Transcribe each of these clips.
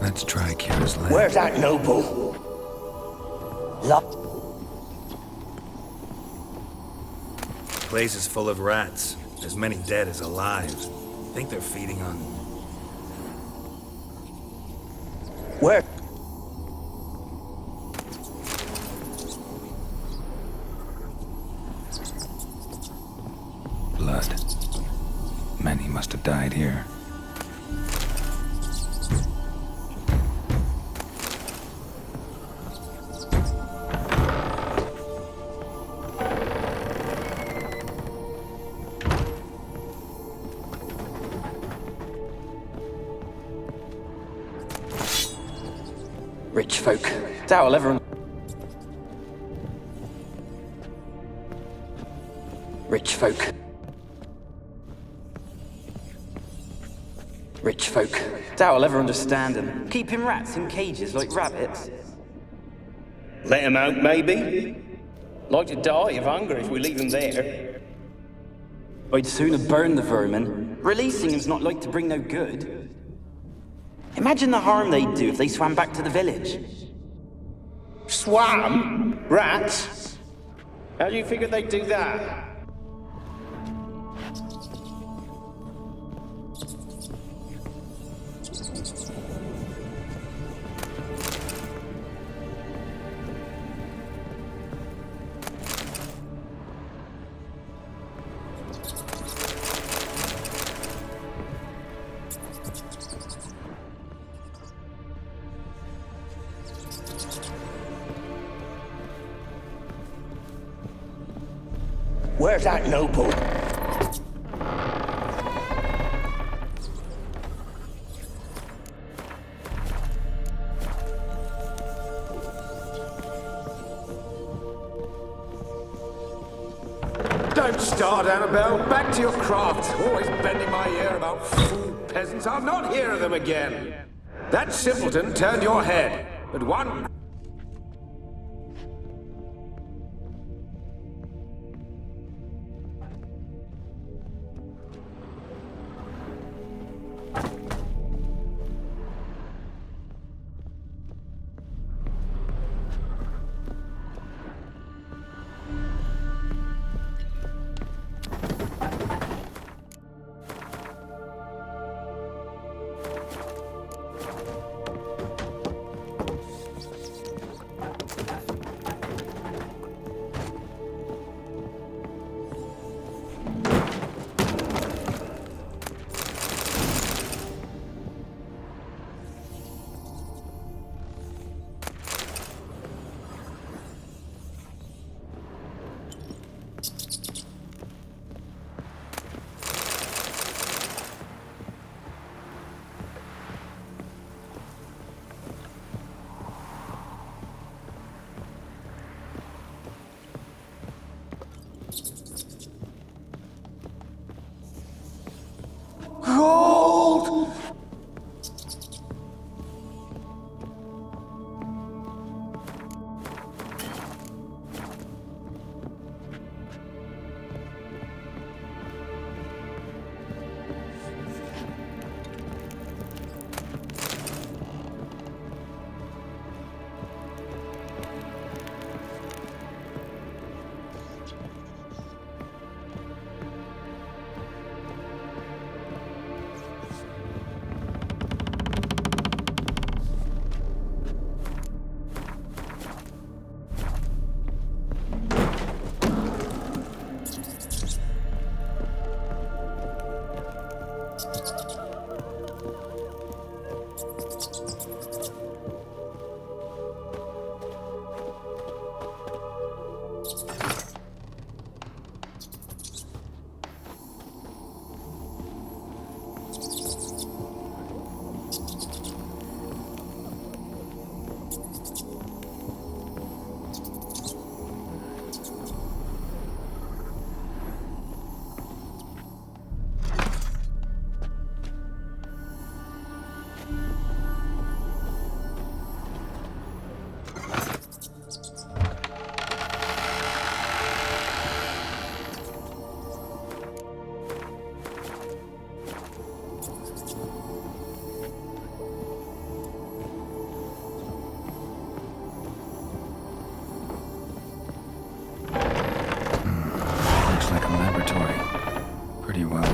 Let's try Kira's land. Where's that noble? Place is full of rats. As many dead as alive. Think they're feeding on... Where? Blood. Many must have died here. Rich folk. Doubt I'll ever... Rich folk. Rich folk. Doubt I'll ever understand them. Keeping rats in cages like rabbits. Let them out, maybe? Like to die of hunger if we leave them there. I'd sooner burn the vermin. Releasing them's not like to bring no good. Imagine the harm they'd do if they swam back to the village. Swam? Rats? How do you figure they'd do that? Where's that noble? Don't start, Annabelle. Back to your craft. Always bending my ear about fool peasants. I'll not hear of them again. That simpleton turned your head, but one... Gold!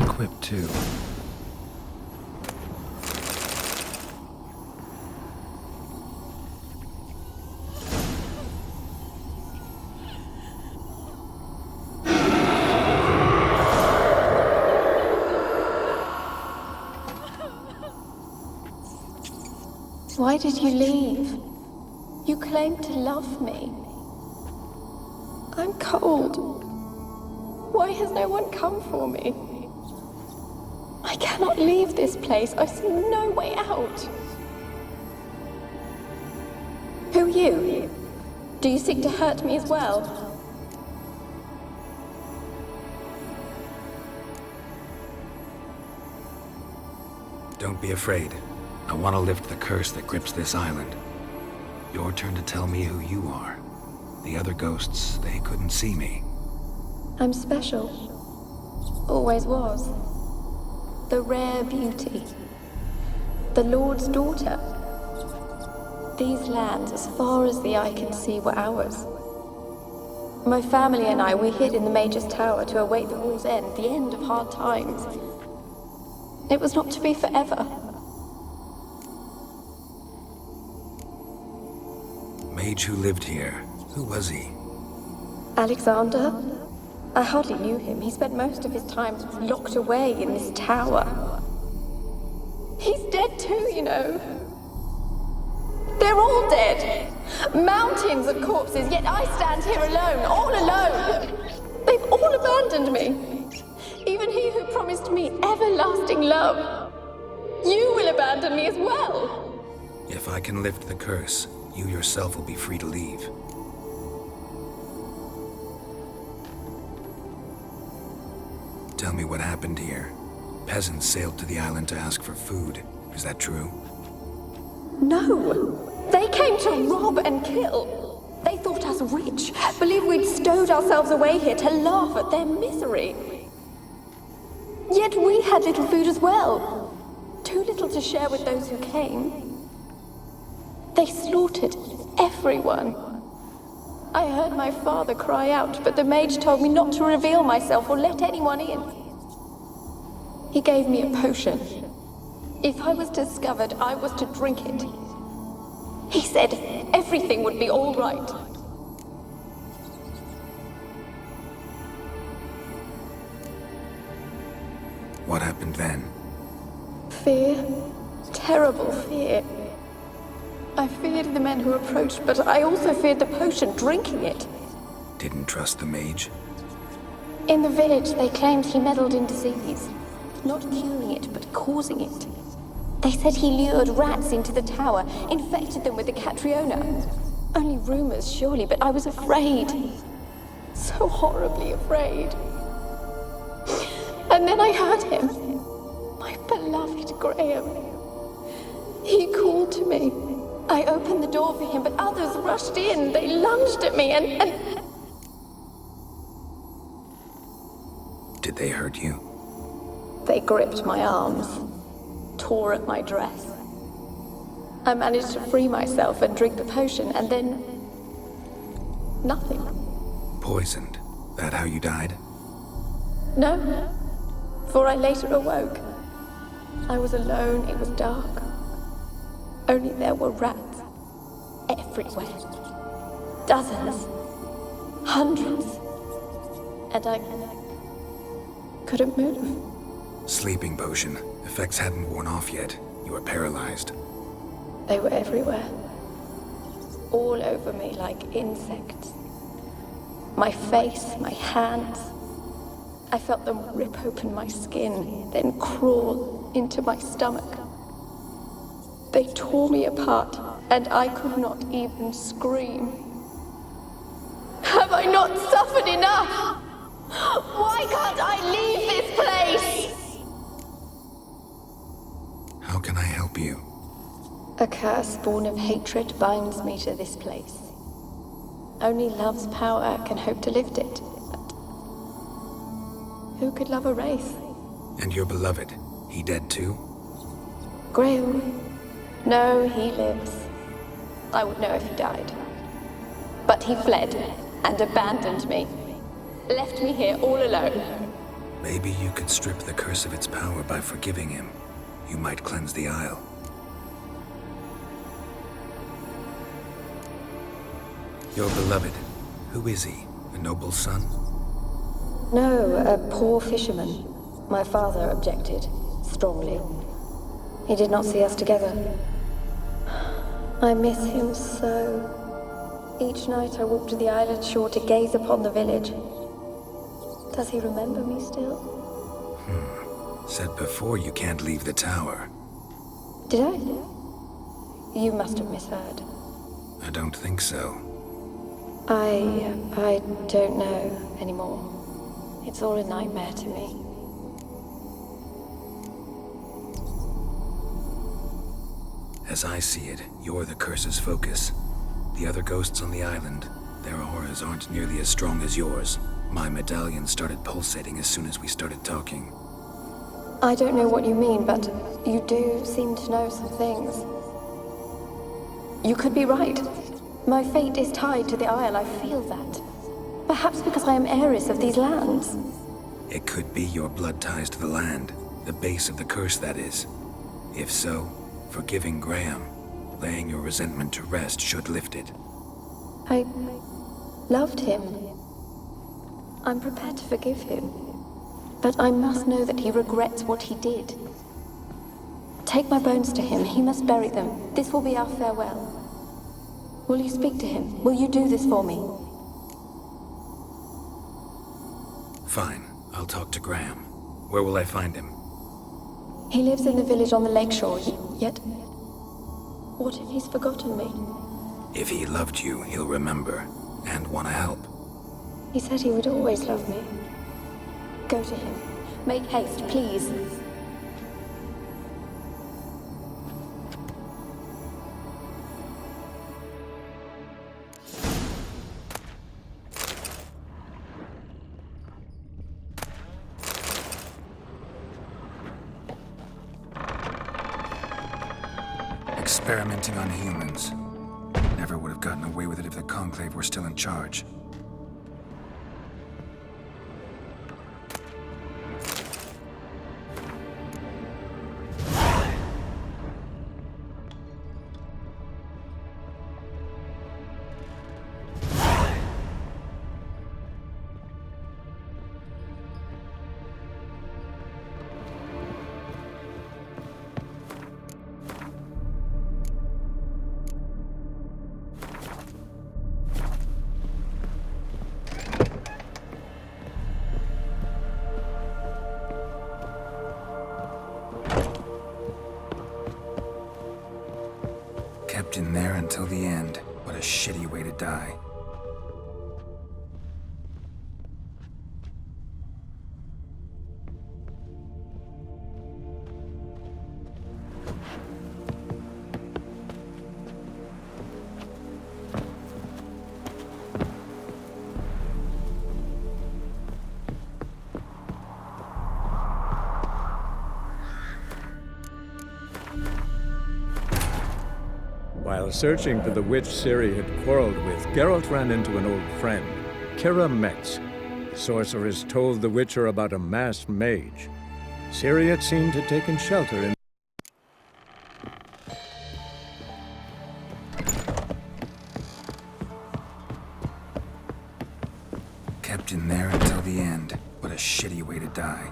equipped too. Why did you leave? You claimed to love me. I'm cold. Why has no one come for me? I cannot leave this place. I see no way out. Who are you? Do you seek to hurt me as well? Don't be afraid. I want to lift the curse that grips this island. Your turn to tell me who you are. The other ghosts, they couldn't see me. I'm special. Always was. The rare beauty. The Lord's daughter. These lands, as far as the eye can see, were ours. My family and I, we hid in the Mage's Tower to await the war's end, the end of hard times. It was not to be forever. Mage who lived here. Who was he? Alexander? I hardly knew him. He spent most of his time locked away in this tower. He's dead too, you know. They're all dead. Mountains of corpses, yet I stand here alone, all alone. They've all abandoned me. Even he who promised me everlasting love. You will abandon me as well. If I can lift the curse, you yourself will be free to leave. Tell me what happened here. Peasants sailed to the island to ask for food. Is that true? No. They came to rob and kill. They thought us rich, believed we'd stowed ourselves away here to laugh at their misery. Yet we had little food as well. Too little to share with those who came. They slaughtered everyone. I heard my father cry out, but the mage told me not to reveal myself or let anyone in. He gave me a potion. If I was discovered, I was to drink it. He said everything would be all right. What happened then? Fear. Terrible fear. I feared the men who approached, but I also feared the potion, drinking it. Didn't trust the mage? In the village, they claimed he meddled in disease. Not curing it, but causing it. They said he lured rats into the tower, infected them with the Catriona. Only rumors, surely, but I was afraid. So horribly afraid. And then I heard him. My beloved Graham. He called to me. I opened the door for him, but others rushed in. They lunged at me and... Did they hurt you? They gripped my arms, tore at my dress. I managed to free myself and drink the potion, and then... nothing. Poisoned. That how you died? No, for I later awoke. I was alone, it was dark. Only there were rats everywhere. Dozens. Hundreds. And I couldn't move. Sleeping potion. Effects hadn't worn off yet. You were paralyzed. They were everywhere. All over me like insects. My face, my hands. I felt them rip open my skin, then crawl into my stomach. They tore me apart, and I could not even scream. Have I not suffered enough? Why can't I leave this place? How can I help you? A curse born of hatred binds me to this place. Only love's power can hope to lift it. But who could love a wraith? And your beloved, he dead too? Graham? No, he lives. I would know if he died. But he fled and abandoned me. Left me here all alone. Maybe you could strip the curse of its power by forgiving him. You might cleanse the Isle. Your beloved, who is he? A noble son? No, a poor fisherman. My father objected, strongly. He did not see us together. I miss him so. Each night I walk to the island shore to gaze upon the village. Does he remember me still? Said before you can't leave the tower. Did I? You must have misheard. I don't think so. I don't know anymore. It's all a nightmare to me. As I see it, you're the curse's focus. The other ghosts on the island, their auras aren't nearly as strong as yours. My medallion started pulsating as soon as we started talking. I don't know what you mean, but you do seem to know some things. You could be right. My fate is tied to the Isle, I feel that. Perhaps because I am heiress of these lands. It could be your blood ties to the land, the base of the curse, that is. If so, forgiving Graham, laying your resentment to rest should lift it. I loved him. I'm prepared to forgive him. But I must know that he regrets what he did. Take my bones to him. He must bury them. This will be our farewell. Will you speak to him? Will you do this for me? Fine. I'll talk to Graham. Where will I find him? He lives in the village on the lakeshore, yet... What if he's forgotten me? If he loved you, he'll remember, and want to help. He said he would always love me. Go to him. Make haste, please. Experimenting on humans. Never would have gotten away with it if the Conclave were still in charge. Kept in there until the end. What a shitty way to die. While searching for the witch Ciri had quarreled with, Geralt ran into an old friend, Kira Metz. The sorceress told the Witcher about a masked mage. Ciri had seemed to taken shelter in Kept in there until the end. What a shitty way to die.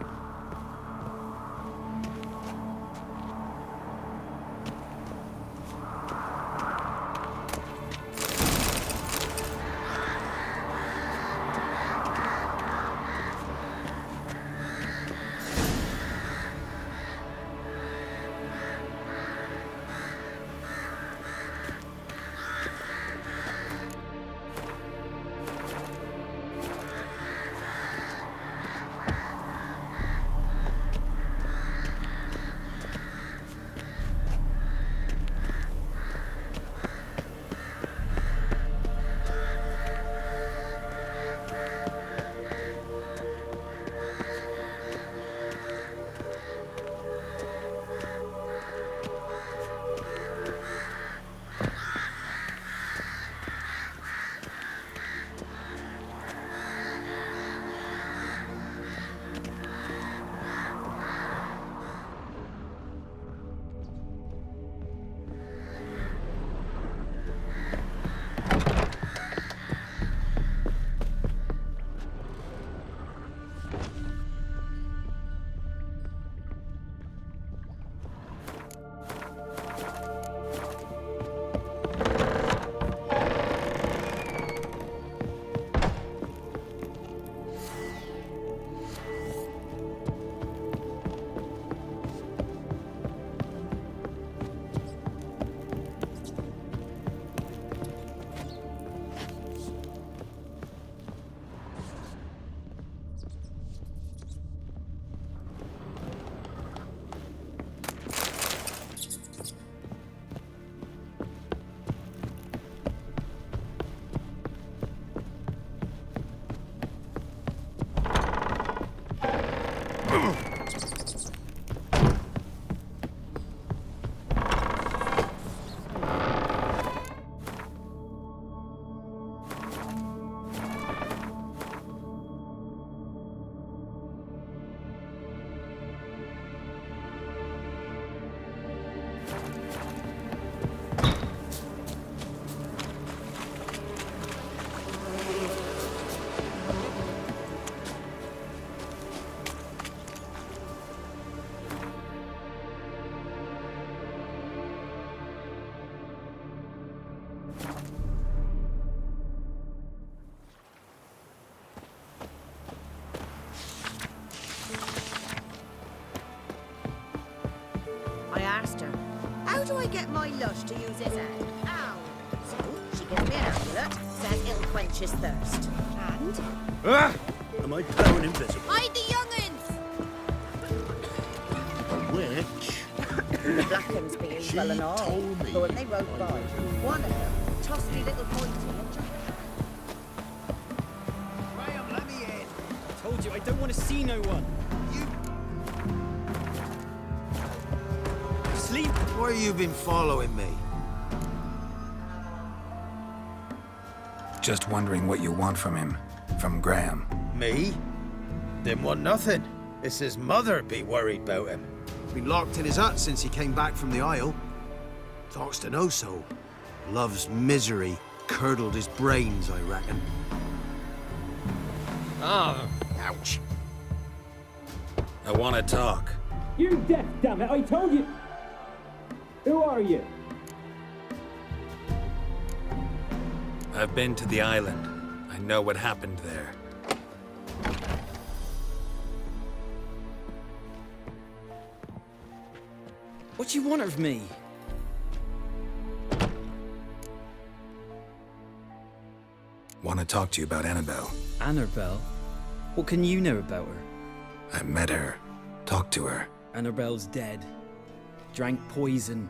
master. How do I get my lush to use his head? Ow! So, she gives me an amulet, says it'll quench his thirst. And? Am I going invisible? Hide the young'uns! Which? The Blackhams being well and all. told me. But when they rode by, one of them tossed me little pointy and jumped. Graham, let me in. I told you, I don't want to see no one. You sleep? Why you been following me? Just wondering what you want from him. From Graham. Me? Didn't want nothing. It's his mother be worried about him. Been locked in his hut since he came back from the Isle. Talks to no soul. Love's misery curdled his brains, I reckon. Ah, ouch. I want to talk. You're deaf, damn it! I told you. Who are you? I've been to the island. I know what happened there. What do you want of me? Want to talk to you about Annabelle. Annabelle? What can you know about her? I met her. Talked to her. Annabelle's dead. Drank poison.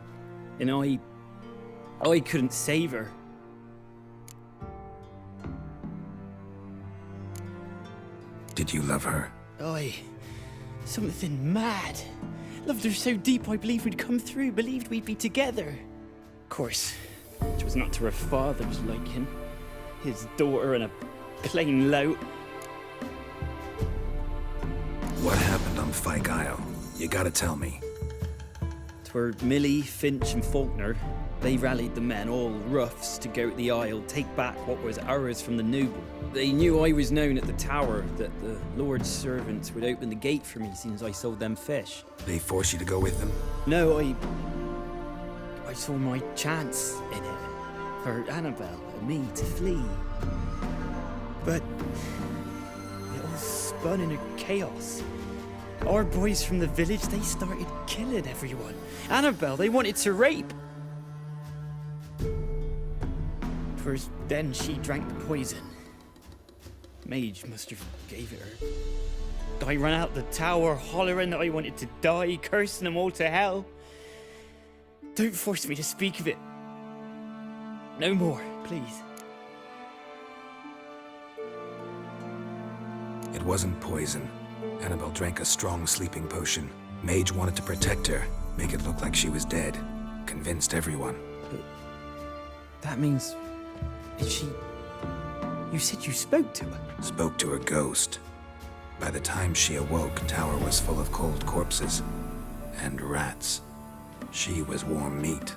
And I couldn't save her. Did you love her? Something mad. Loved her so deep I believed we'd come through, believed we'd be together. Of course, it was not to her father's liking. His daughter and a plain lout. What happened on Fyke Isle? You gotta tell me. 'Twere Millie, Finch and Faulkner. They rallied the men, all roughs, to go to the Isle, take back what was ours from the noble. They knew I was known at the tower, that the Lord's servants would open the gate for me as soon as I sold them fish. They forced you to go with them? No, I saw my chance in it. For Annabelle and me to flee. But it all spun in a chaos. Our boys from the village, they started killing everyone. Annabelle, they wanted to rape. First, then she drank the poison. Mage must have gave it her. I ran out the tower, hollering that I wanted to die, cursing them all to hell. Don't force me to speak of it. No more, please. It wasn't poison. Annabelle drank a strong sleeping potion. Mage wanted to protect her, make it look like she was dead. Convinced everyone. But that means... Is she... You said you spoke to her? Spoke to her ghost. By the time she awoke, Tower was full of cold corpses. And rats. She was warm meat.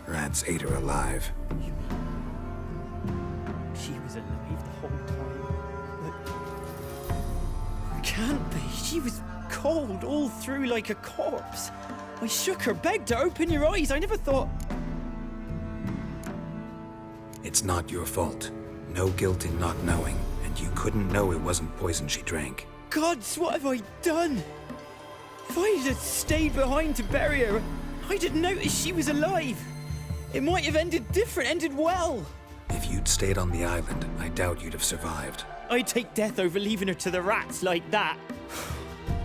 Rats ate her alive. You mean... She was alive the whole time? But... Can't be. She was cold all through like a corpse. I shook her, begged her, open your eyes. I never thought... It's not your fault. No guilt in not knowing, and you couldn't know it wasn't poison she drank. Gods, what have I done? If I had stayed behind to bury her, I'd have noticed she was alive. It might have ended different, ended well. If you'd stayed on the island, I doubt you'd have survived. I'd take death over leaving her to the rats like that.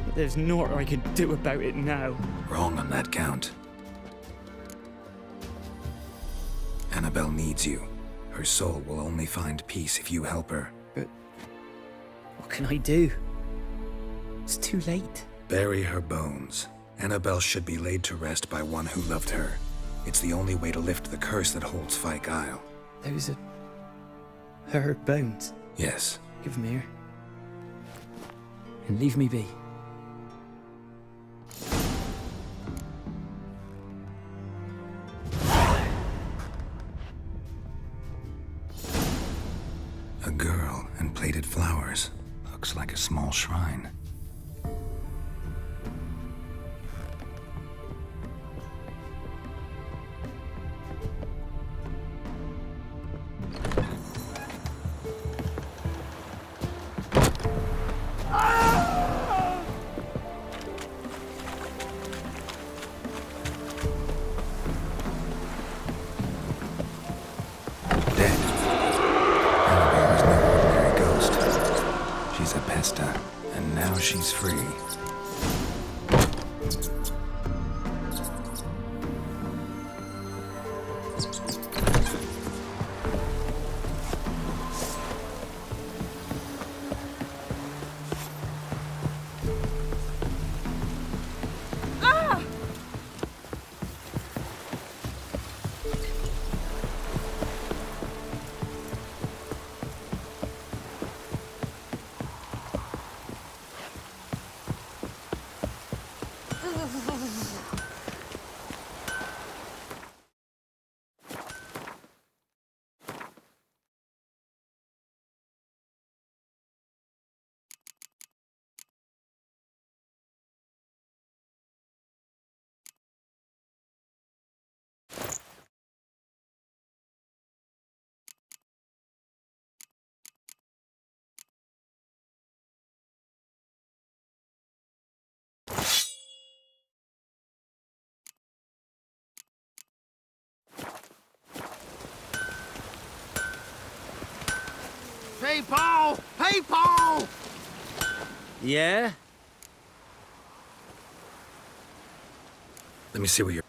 But there's naught I can do about it now. Wrong on that count. Annabelle needs you. Her soul will only find peace if you help her. But what can I do? It's too late. Bury her bones. Annabelle should be laid to rest by one who loved her. It's the only way to lift the curse that holds Fyke Isle. Those are... her bones. Yes. Give them here. And leave me be. A girl and plated flowers. Looks like a small shrine. she's free. Hey, Paul! Hey, Paul! Yeah? Let me see what you're...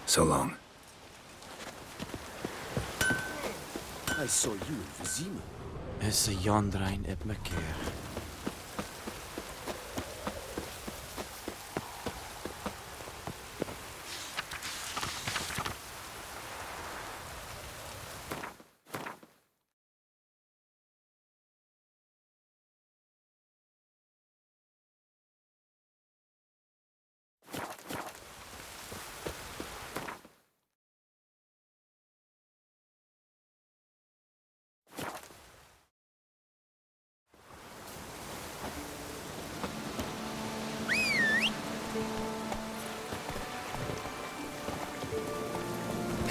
So long. I saw you in Vizima. Is a Yondrain op my keer.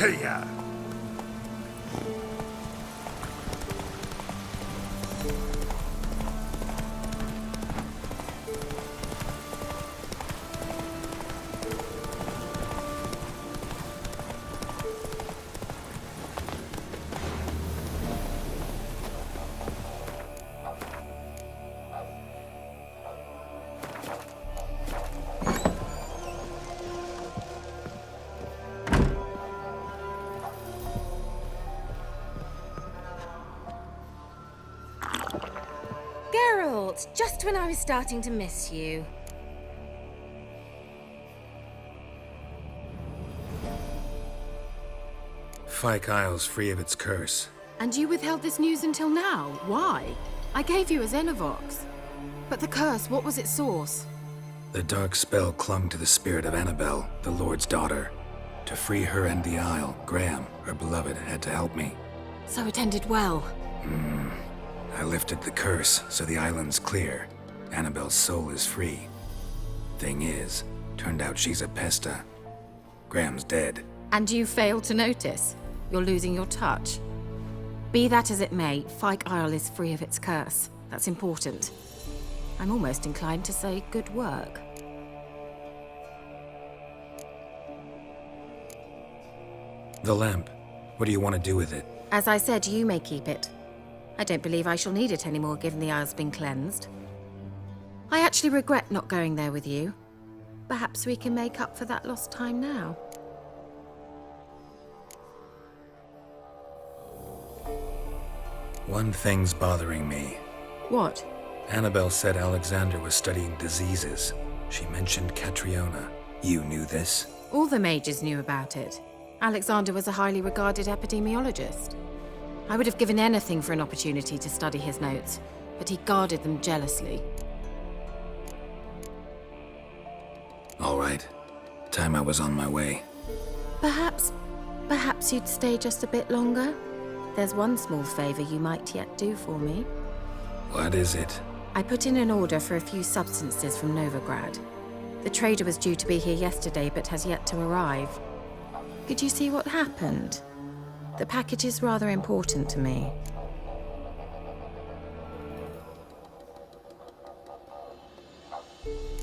Hey-ya! Geralt, just when I was starting to miss you. Fyke Isle's free of its curse. And you withheld this news until now? Why? I gave you a Xenovox. But the curse, what was its source? The dark spell clung to the spirit of Annabelle, the Lord's daughter. To free her and the Isle, Graham, her beloved, had to help me. So it ended well. I lifted the curse, so the island's clear. Annabelle's soul is free. Thing is, turned out she's a Pesta. Graham's dead. And you failed to notice? You're losing your touch. Be that as it may, Fyke Isle is free of its curse. That's important. I'm almost inclined to say good work. The lamp. What do you want to do with it? As I said, you may keep it. I don't believe I shall need it anymore, given the Isle's been cleansed. I actually regret not going there with you. Perhaps we can make up for that lost time now. One thing's bothering me. What? Annabelle said Alexander was studying diseases. She mentioned Catriona. You knew this? All the mages knew about it. Alexander was a highly regarded epidemiologist. I would have given anything for an opportunity to study his notes, but he guarded them jealously. All right. Time I was on my way. Perhaps you'd stay just a bit longer? There's one small favor you might yet do for me. What is it? I put in an order for a few substances from Novigrad. The trader was due to be here yesterday, but has yet to arrive. Could you see what happened? The package is rather important to me.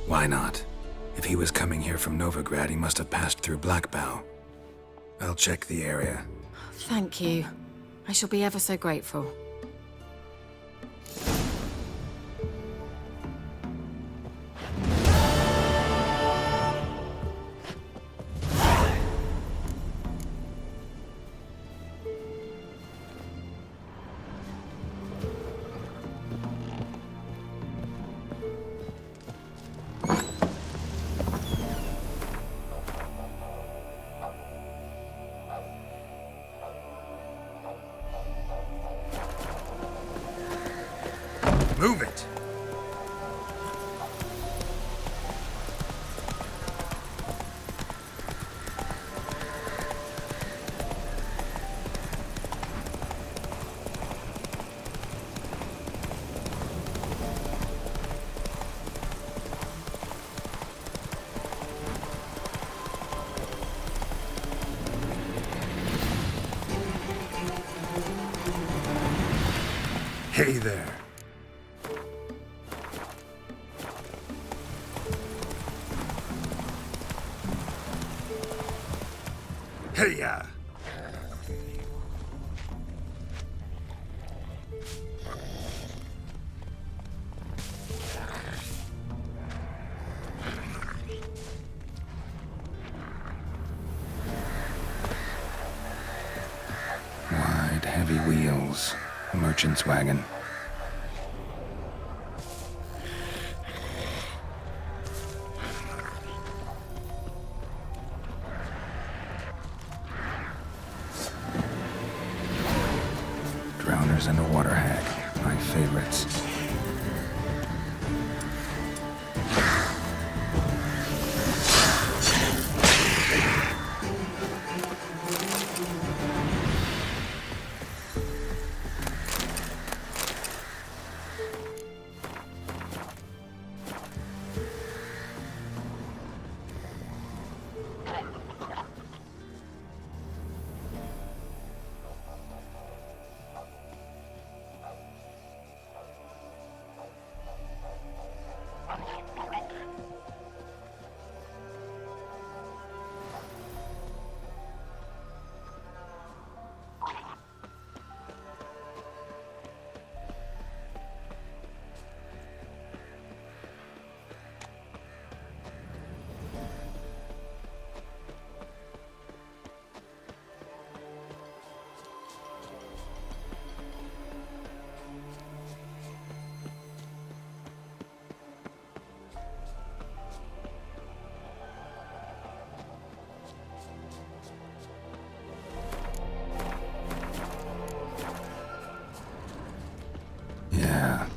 Why not? If he was coming here from Novigrad, he must have passed through Blackbough. I'll check the area. Thank you. I shall be ever so grateful. Move it! Hey there. Hey-ya! Wide, heavy wheels. Merchant's wagon. Drowners and a water hag. My favorites.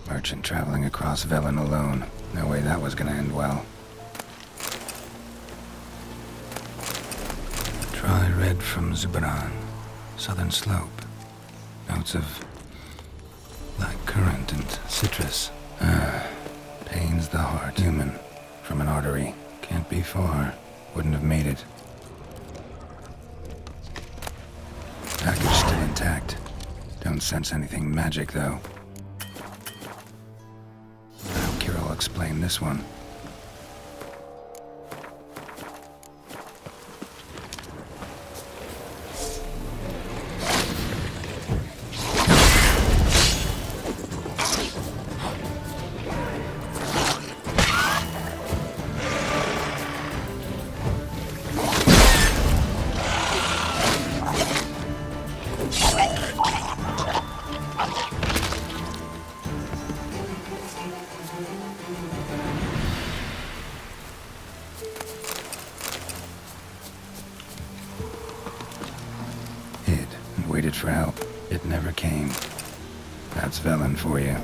Merchant traveling across Velen alone. No way that was gonna end well. Dry red from Zubaran. Southern slope. Notes of black currant and citrus. Pains the heart. Human. From an artery. Can't be far. Wouldn't have made it. Package still intact. Don't sense anything magic, though. I'll explain this one. Waited for help. It never came. That's Velen for you.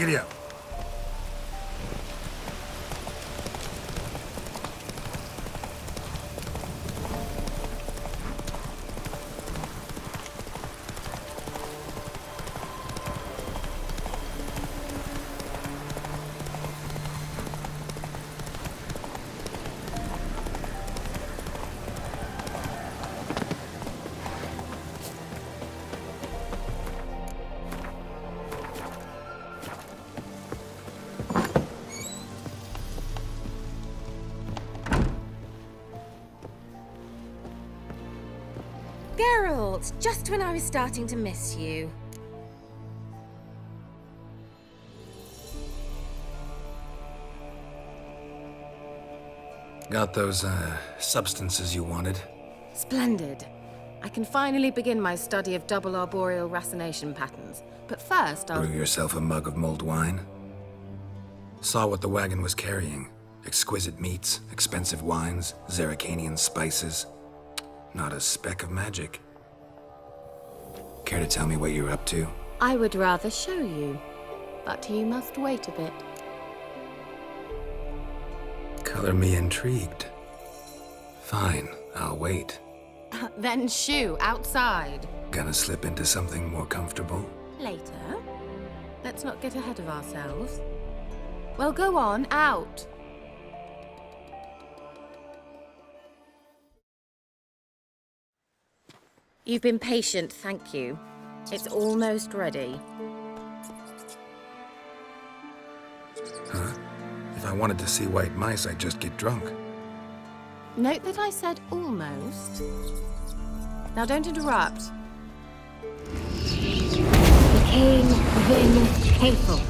Giddy up. Geralt, just when I was starting to miss you. Got those, substances you wanted? Splendid. I can finally begin my study of double arboreal racination patterns. But first, I'll... Brew yourself a mug of mulled wine. Saw what the wagon was carrying. Exquisite meats, expensive wines, Zerrikanian spices. Not a speck of magic. Care to tell me what you're up to? I would rather show you, but you must wait a bit. Color me intrigued. Fine, I'll wait. Then shoo, outside. Gonna slip into something more comfortable? Later. Let's not get ahead of ourselves. Well, go on, out. You've been patient, thank you. It's almost ready. Huh? If I wanted to see white mice, I'd just get drunk. Note that I said almost. Now don't interrupt. Became then hateful.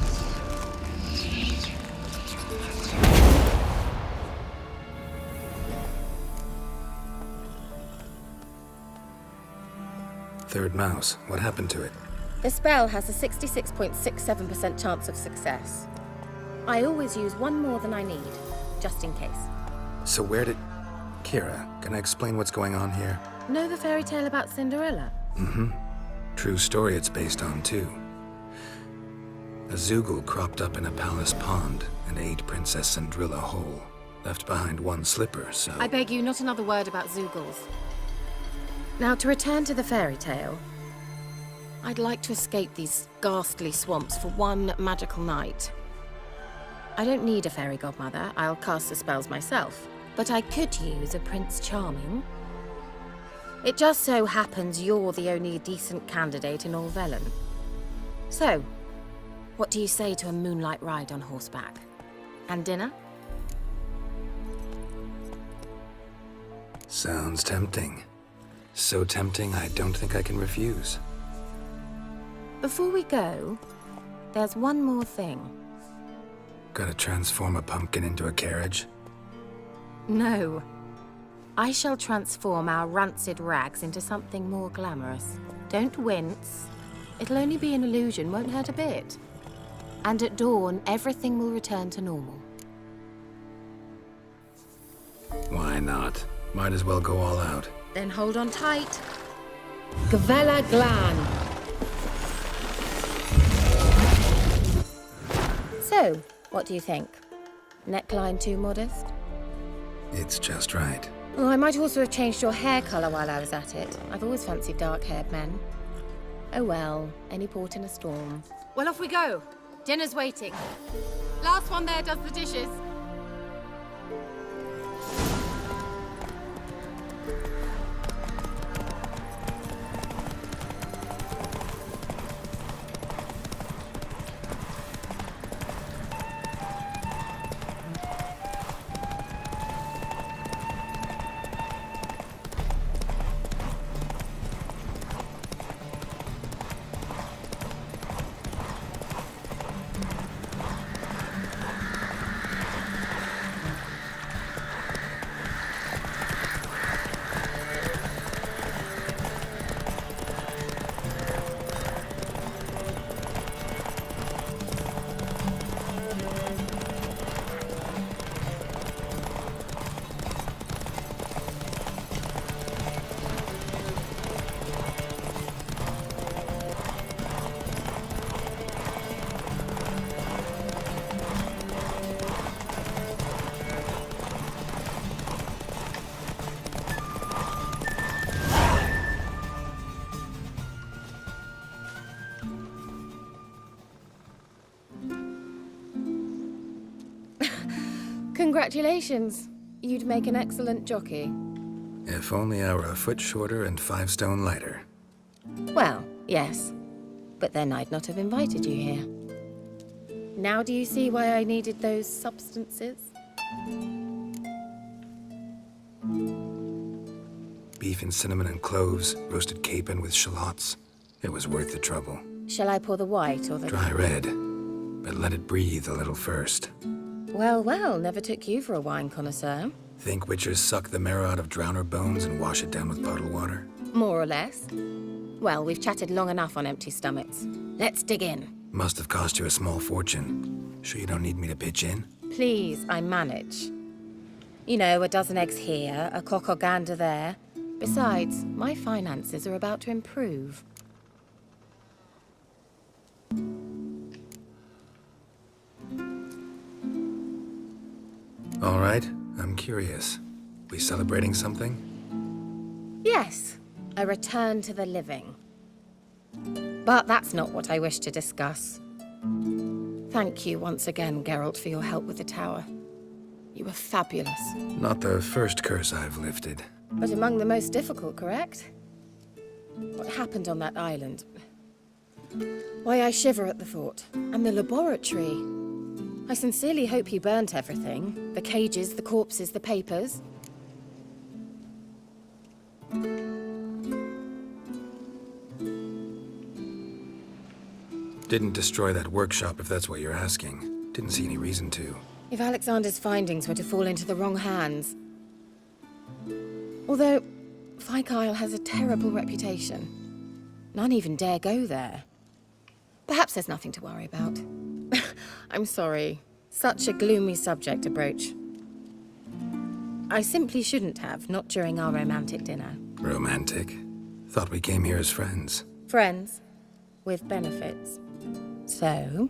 Third mouse. What happened to it? The spell has a 66.67% chance of success. I always use one more than I need, just in case. So where did... Kira, can I explain what's going on here? Know the fairy tale about Cinderella? Mm-hmm. True story it's based on, too. A Zoogle cropped up in a palace pond and ate Princess Cindrilla whole. Left behind one slipper, so... I beg you, not another word about Zoogles. Now, to return to the fairy tale, I'd like to escape these ghastly swamps for one magical night. I don't need a fairy godmother, I'll cast the spells myself, but I could use a Prince Charming. It just so happens you're the only decent candidate in all Velen. So, what do you say to a moonlight ride on horseback? And dinner? Sounds tempting. So tempting, I don't think I can refuse. Before we go, there's one more thing. Gotta transform a pumpkin into a carriage? No. I shall transform our rancid rags into something more glamorous. Don't wince. It'll only be an illusion, won't hurt a bit. And at dawn, everything will return to normal. Why not? Might as well go all out. Then hold on tight. Gavella Glan. So, what do you think? Neckline too modest? It's just right. Oh, I might also have changed your hair colour while I was at it. I've always fancied dark-haired men. Oh well, any port in a storm. Well, off we go. Dinner's waiting. Last one there does the dishes. Congratulations. You'd make an excellent jockey. If only I were a foot shorter and 5 stone lighter. Well, yes. But then I'd not have invited you here. Now do you see why I needed those substances? Beef and cinnamon and cloves, roasted capon with shallots. It was worth the trouble. Shall I pour the white or the... Dry red, but let it breathe a little first. Well, well, never took you for a wine connoisseur. Think witchers suck the marrow out of drowner bones and wash it down with bottled water? More or less. Well, we've chatted long enough on empty stomachs. Let's dig in. Must have cost you a small fortune. Sure you don't need me to pitch in? Please, I manage. You know, a dozen eggs here, a cock or gander there. Besides, my finances are about to improve. All right, I'm curious. We celebrating something? Yes, a return to the living. But that's not what I wish to discuss. Thank you once again, Geralt, for your help with the tower. You were fabulous. Not the first curse I've lifted. But among the most difficult, correct? What happened on that island? Why, I shiver at the thought. And the laboratory. I sincerely hope you burnt everything. The cages, the corpses, the papers. Didn't destroy that workshop, if that's what you're asking. Didn't see any reason to. If Alexander's findings were to fall into the wrong hands... Although, Fyke Isle has a terrible reputation. None even dare go there. Perhaps there's nothing to worry about. I'm sorry. Such a gloomy subject to broach. I simply shouldn't have, not during our romantic dinner. Romantic? Thought we came here as friends. Friends. With benefits. So...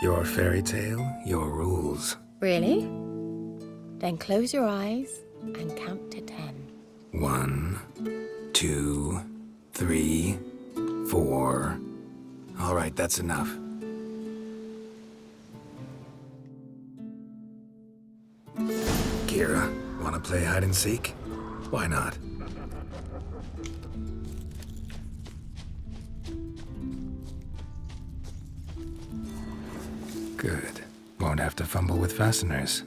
Your fairy tale, your rules. Really? Then close your eyes and count to 10. 1, 2, 3, 4. All right, that's enough. Kira, wanna play hide and seek? Why not? Good. Won't have to fumble with fasteners.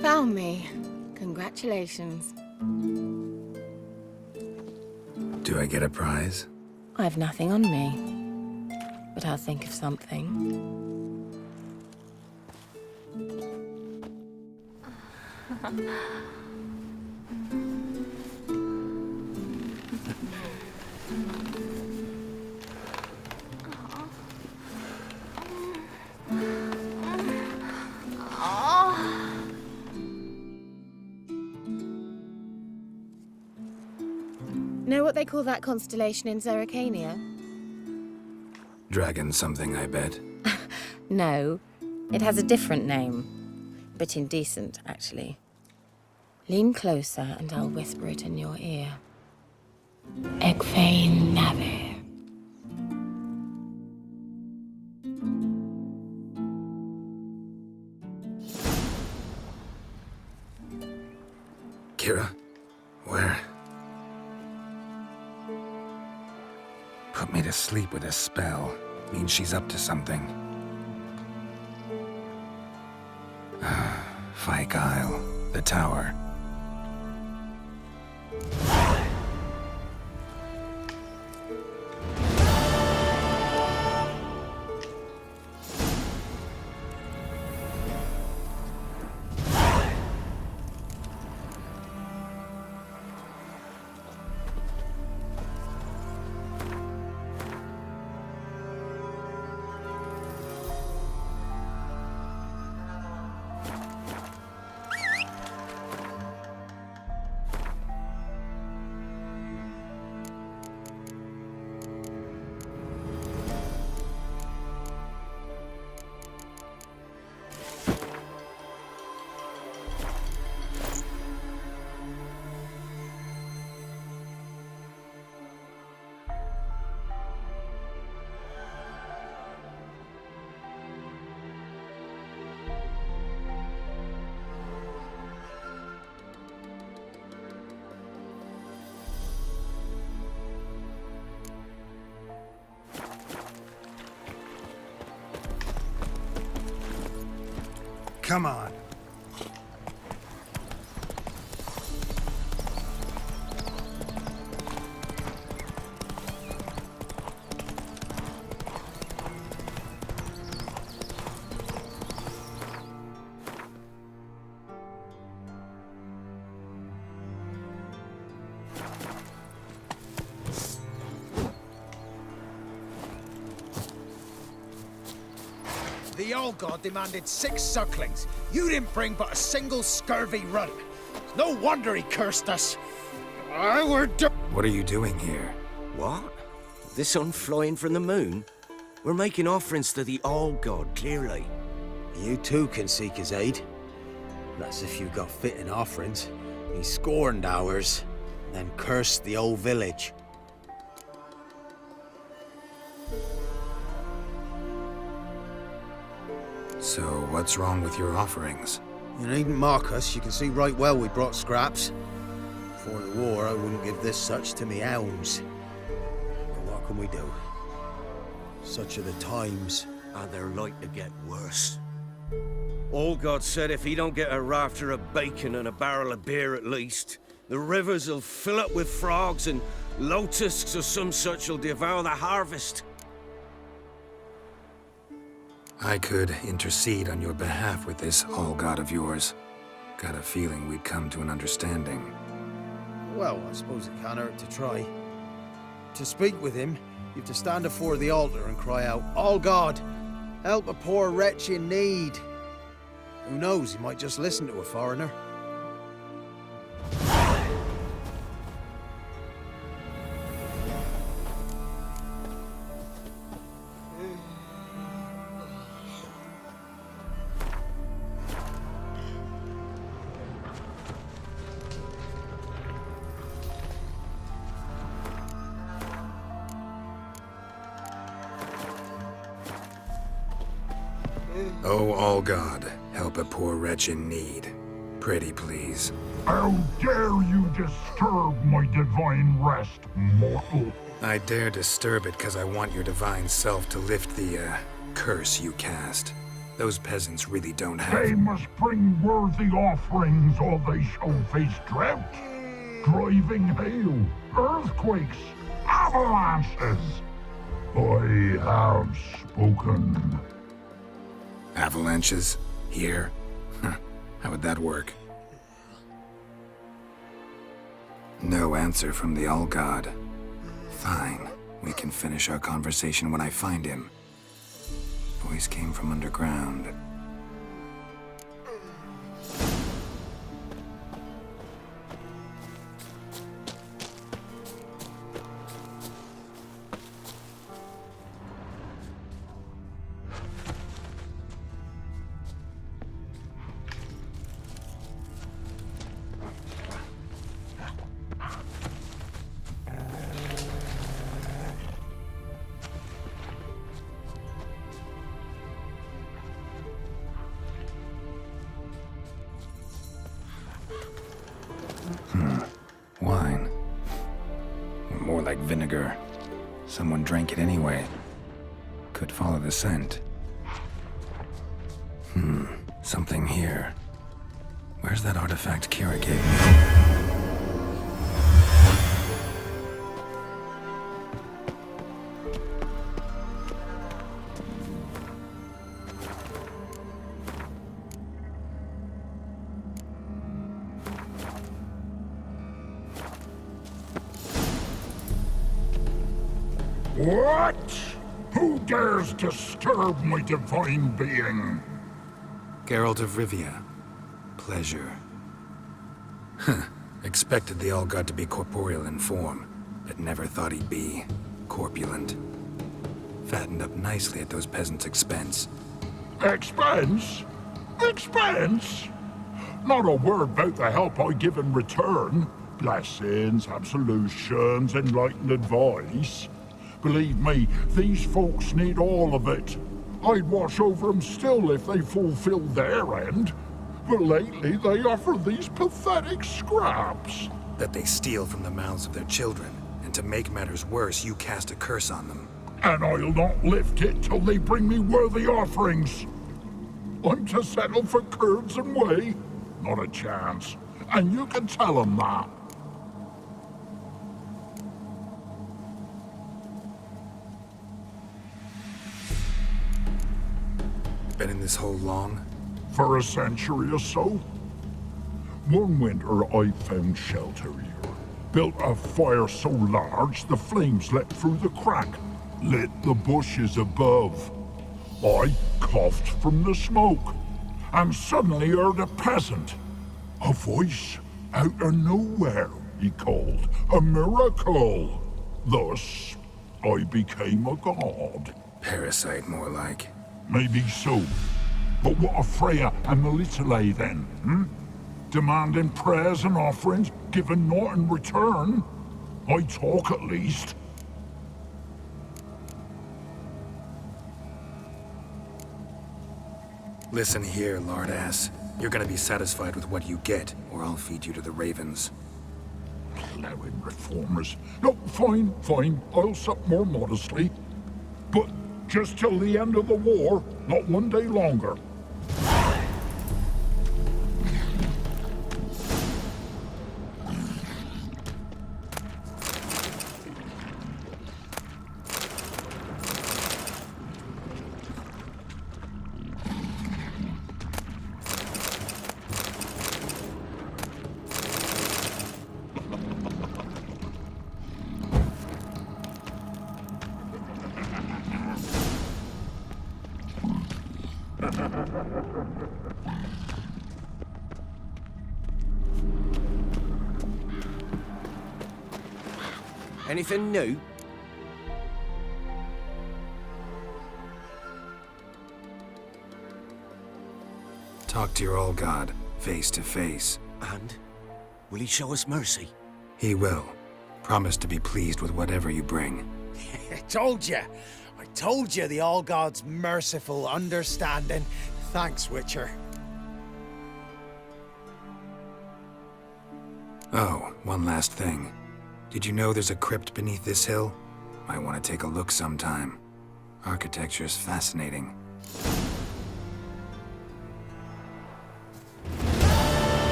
Found me. Congratulations. Do I get a prize? I've nothing on me, but I'll think of something. Know what they call that constellation in Zerrikania? Dragon something, I bet. No, it has a different name. But indecent, actually. Lean closer and I'll whisper it in your ear. Egfain Nave. Kira, where? Put me to sleep with a spell. Means she's up to something. Fyke Isle, the tower. Come on. The old god demanded 6 sucklings. You didn't bring but a single scurvy runt. No wonder he cursed us. What are you doing here? What? The sun flying from the moon? We're making offerings to the old god, clearly. You too can seek his aid. That's if you got fitting offerings. He scorned ours, then cursed the old village. So, what's wrong with your offerings? You needn't mock us. You can see right well we brought scraps. Before the war, I wouldn't give this such to me hounds. But what can we do? Such are the times. And they're like to get worse. Old God said if he don't get a rafter of bacon and a barrel of beer at least, the rivers will fill up with frogs and lotuses or some such will devour the harvest. I could intercede on your behalf with this all-god of yours. Got a feeling we'd come to an understanding. Well, I suppose it can't hurt to try. To speak with him, you've to stand before the altar and cry out, "All God, help a poor wretch in need." Who knows, he might just listen to a foreigner. Oh, all God, help a poor wretch in need. Pretty please. How dare you disturb my divine rest, mortal? I dare disturb it because I want your divine self to lift the, curse you cast. Those peasants really don't have— They must bring worthy offerings or they shall face drought, driving hail, earthquakes, avalanches. I have spoken. Avalanches? Here? How would that work? No answer from the All-God. Fine. We can finish our conversation when I find him. Voice came from underground. Wine. Or more like vinegar. Someone drank it anyway. Could follow the scent. Something here. Where's that artifact Kira gave me? What? Who dares disturb my divine being? Geralt of Rivia. Pleasure. Expected the All-God to be corporeal in form, but never thought he'd be corpulent. Fattened up nicely at those peasants' expense. Expense? Expense? Not a word about the help I give in return. Blessings, absolutions, enlightened advice. Believe me, these folks need all of it. I'd watch over them still if they fulfilled their end. But lately they offer these pathetic scraps. That they steal from the mouths of their children, and to make matters worse, you cast a curse on them. And I'll not lift it till they bring me worthy offerings. I'm to settle for curds and whey? Not a chance. And you can tell him that. Been in this hole long? For a century or so. One winter I found shelter here. Built a fire so large the flames leapt through the crack, lit the bushes above. I coughed from the smoke, and suddenly heard a peasant. A voice out of nowhere, he called. A miracle. Thus, I became a god. Parasite, more like. Maybe so. But what of Freya and Melitele then, Demanding prayers and offerings, giving naught in return? I talk at least. Listen here, lardass. You're gonna be satisfied with what you get, or I'll feed you to the ravens. Plowing reformers. No, fine. I'll sup more modestly. But just till the end of the war, not one day longer. Anything new? Talk to your old god, face to face. And? Will he show us mercy? He will. Promise to be pleased with whatever you bring. I told you the All-God's merciful, understanding. Thanks, Witcher. Oh, one last thing. Did you know there's a crypt beneath this hill? Might want to take a look sometime. Architecture's fascinating.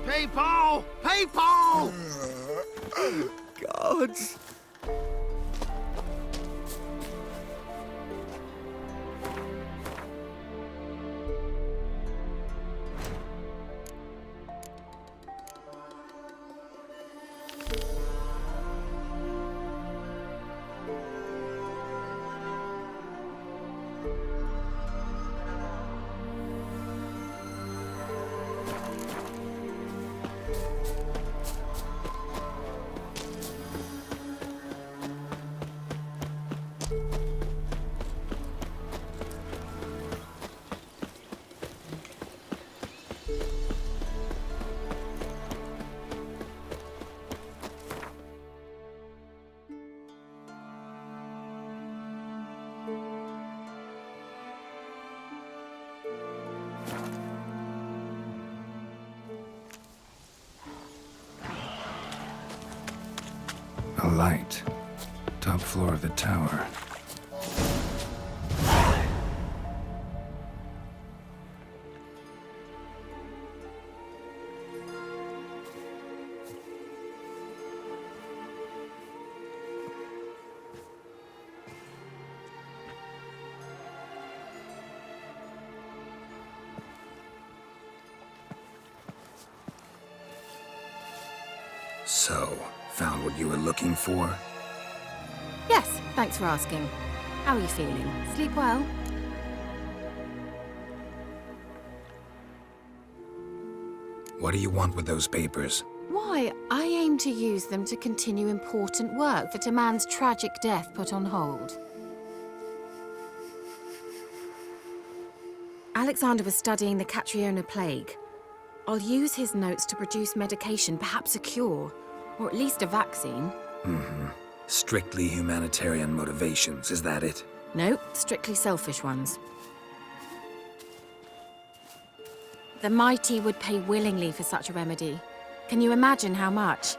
People! People! Gods. A light. Top floor of the tower. So, found what you were looking for? Yes, thanks for asking. How are you feeling? Sleep well? What do you want with those papers? Why, I aim to use them to continue important work that a man's tragic death put on hold. Alexander was studying the Catriona plague. I'll use his notes to produce medication, perhaps a cure, or at least a vaccine. Strictly humanitarian motivations, is that it? Nope, strictly selfish ones. The mighty would pay willingly for such a remedy. Can you imagine how much?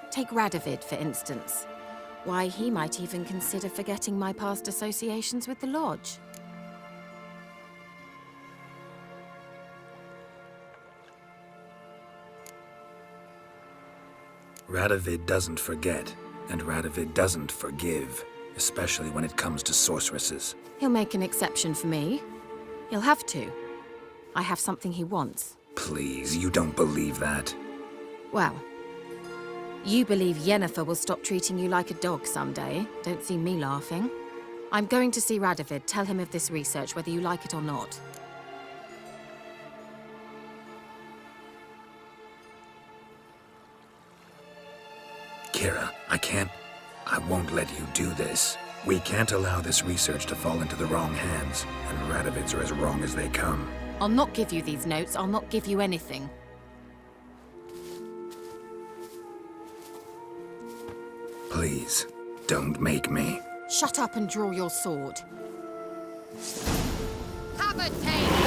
Take Radovid, for instance. Why, he might even consider forgetting my past associations with the Lodge. Radovid doesn't forget, and Radovid doesn't forgive, especially when it comes to sorceresses. He'll make an exception for me. He'll have to. I have something he wants. Please, you don't believe that. Well, you believe Yennefer will stop treating you like a dog someday. Don't see me laughing. I'm going to see Radovid, tell him of this research, whether you like it or not. Kira, I won't let you do this. We can't allow this research to fall into the wrong hands, and Radovid's are as wrong as they come. I'll not give you these notes, I'll not give you anything. Please, don't make me. Shut up and draw your sword. Have a taste!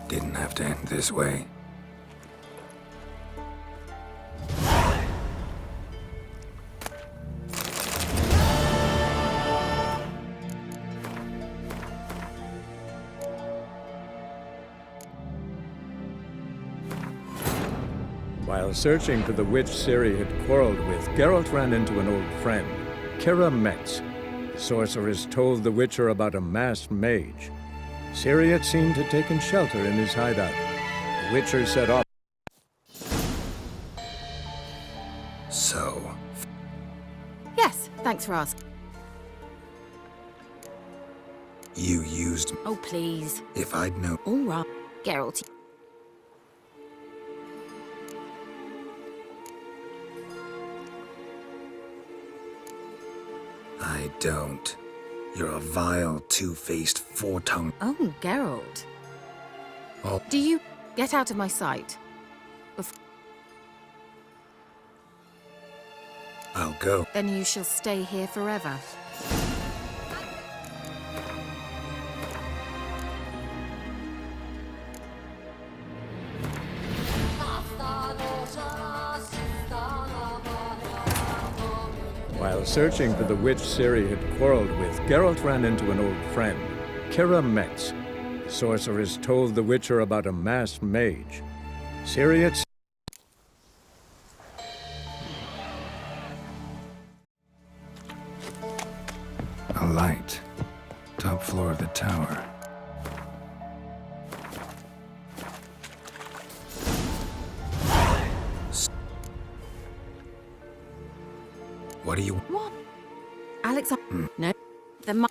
Didn't have to end this way. While searching for the witch Ciri had quarreled with, Geralt ran into an old friend, Keira Metz. The sorceress told the Witcher about a masked mage. Ciri had seemed to have taken shelter in his hideout. The Witcher set off. So... Yes, thanks for asking. You used... Oh, please. If I'd known... All right, Geralt. I don't. You're a vile, two-faced, four-tongued... Oh, Geralt. Oh. Do you get out of my sight? I'll go. Then you shall stay here forever. While searching for the witch Ciri had quarreled with, Geralt ran into an old friend, Keira Metz. The sorceress told the Witcher about a masked mage. Ciri had... A light. Top floor of the tower. What do you... What? Alex... No. The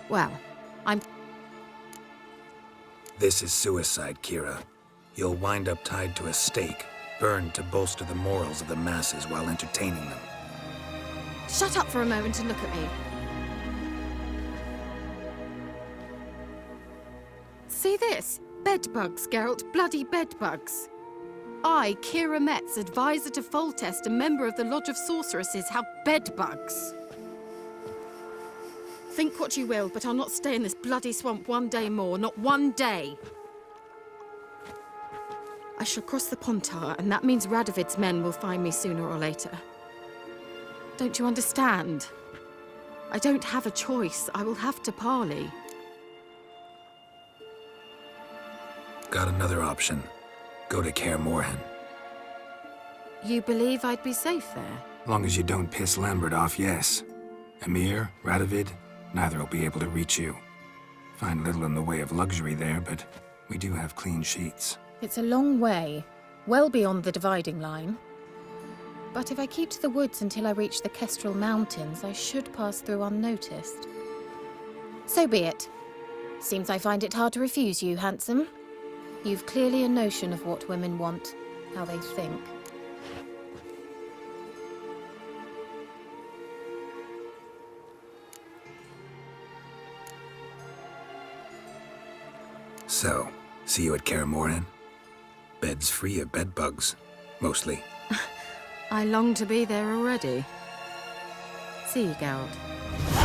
Well, I'm... This is suicide, Kira. You'll wind up tied to a stake, burned to bolster the morals of the masses while entertaining them. Shut up for a moment and look at me. See this? Bedbugs, Geralt. Bloody bedbugs. I, Keira Metz, advisor to Foltest, a member of the Lodge of Sorceresses, have bedbugs. Think what you will, but I'll not stay in this bloody swamp one day more. Not one day. I shall cross the Pontar, and that means Radovid's men will find me sooner or later. Don't you understand? I don't have a choice. I will have to parley. Got another option. Go to Kaer Morhen. You believe I'd be safe there? Long as you don't piss Lambert off, yes. Emir, Radovid, neither will be able to reach you. Find little in the way of luxury there, but we do have clean sheets. It's a long way, well beyond the dividing line. But if I keep to the woods until I reach the Kestrel Mountains, I should pass through unnoticed. So be it. Seems I find it hard to refuse you, handsome. You've clearly a notion of what women want, how they think. So, see you at Kaer Morhen? Bed's free of bedbugs, mostly. I long to be there already. See you, Geralt.